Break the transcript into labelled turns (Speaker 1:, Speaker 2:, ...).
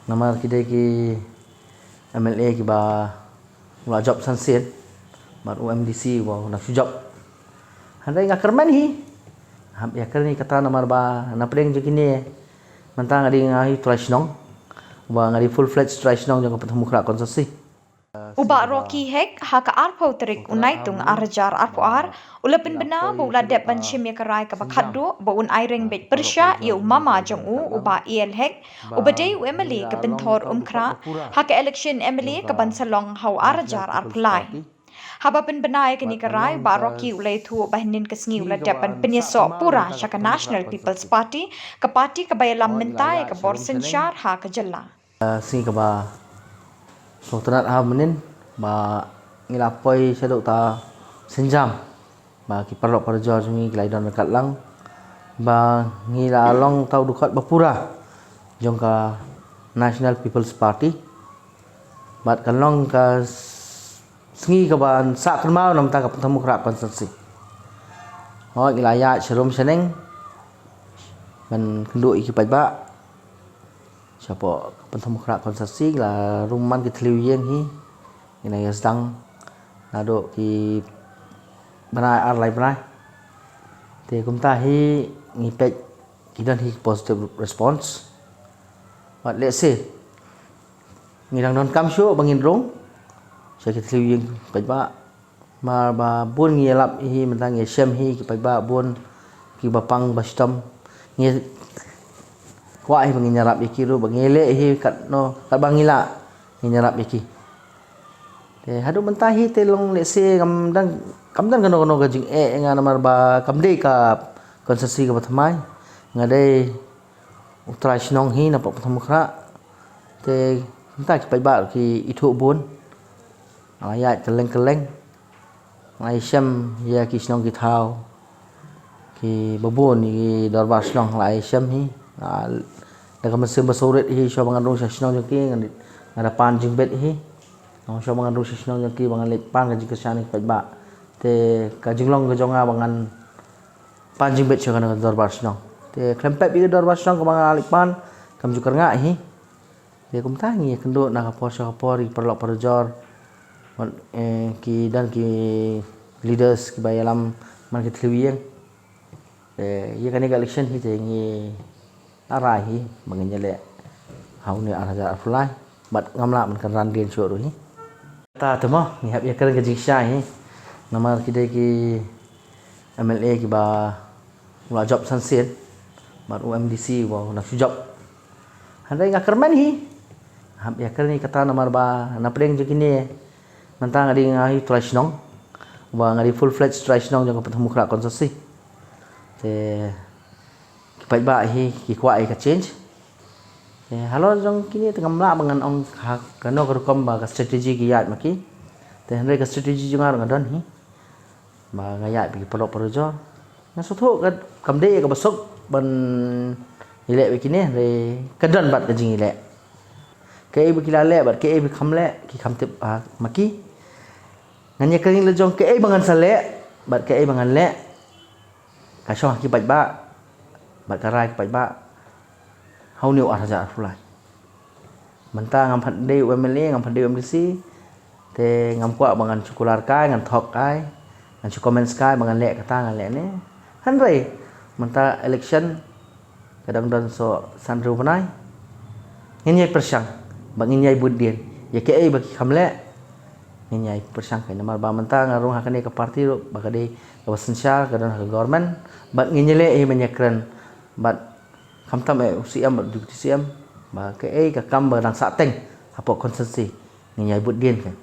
Speaker 1: Nama kita ki MLA ki ba ula job sansin mat UMDC ba nak job handai ngakerman hi ham ya kerni kata namar ba na preng je kini mentang adi ngai trashnong ba ngadi full fledged trashnong jang ketemu kra konsesi
Speaker 2: Uba Rocky Hek haka arpau terik unaitung arjar arpuar ulapin bena ba ula dep ban shimya karai ka bakhaddo ba un aireng bet persha ye mama jong u uba el hek uba dei emily ka benthor umkra haka election emily ka ban salong hau arjar arpulai haba pin benai kini karai ba Rocky ulai thu bahnin kasngi ula dep ban penyeso pura shaka National People's Party ka bayalam mentai ka borsen shar ha ka jalla
Speaker 1: sing ka ba Sultanat Hamenin ba ngilapoi sedok ta senjam ba ki perlok perjor sungi glaidon dekat lang ba ngila long tau dukat bapura jong ka National People's Party bat kalong ka sengi ka ban sak mau nam ta ka temu kra konsensi ho ngilaya serum seneng ban kenduk iki ba siapa pentemu kra konsensi la rumman ki tliu yeng hi ina ya sedang nado ki banai arlai banai te kumta hi ngipek kidan hi positive response what let's say ngidang don kam sho bangin rong saya ki tliu yeng ba ma ba bun ngilap hi mentang ye shem hi ki ba bun ki bapang bastam ngi kwa hi bangin nyarap iki ru bangile hi kat no kat bangila nyarap iki te hadu mentahi te long lese kamdan kano gajing nga namar ba kamdei ka konsesi ka pathamai ngadei utraish nong hi na pathamu khra te menta ki ba ki ithu bun aya keleng ai sham ya ki snong ki thau ki babun ni darbar snong lai sham hi daga mesin basoret hi sho bangan rong snong jaki ngada pan jingbet hi no sho bangan rong snong jaki bangan lek pan gaji kesani ba te ka jinglong ga jonga bangan pan jingbet sho kana darbar snong te klempet bi darbar snong ka bangan lek pan kam jukar nga hi te kum tangi kendo na ka por sho por perlok perjor ki dan ki leaders ki bayalam man ki tliwiyeng ye kani ga election hi te ngi arai hi mangenya hau ni araja aflai bat ngamla man kan ran gen sho ro hi ta temo ni hab ye kan ga jiksha hi namar kide ki MLA ki ba ula job sansin mat UMDC wa na job handai ngakerman hi hab ye kan ni kata namar ba na preng je kini mentang adi ngai trashnong ba ngadi full fledged trashnong jang ketemu kra konsesi te ba hi ki kwa ka change halo jong kini tengam la bangan ong kano kom ba ka strategy ki yat maki te handai ka strategy jungar ngadon hi ba ngayat bi perlo perjo na sotho ka kamde ka basok ban ile bikini re kadon bat ka jing ile ke bi kilale bat ke bi khamle ki khamtip maki nganya kering le jong ke bangan sale bat ke bangan le ka shong ki ba bat karai ba hau niu araja fulai menta ngam phande UMLA ngam phande UMDC te ngam kwa bangan chukular kai ngan thok kai ngan chu comments kai bangan le kata ngan le ne hanrei menta election kadang dan so sanru banai nginyai persang banginyai budien ya ke bagi khamle nginyai persang kai namar ba menta ngarung hakane ka parti ro bakade ka wasensa kadang ka government bat nginyele menyekran bat kamtam UCM di UCM ba ke ka kam ba nang sa teng apo konsensi nginyai budien kan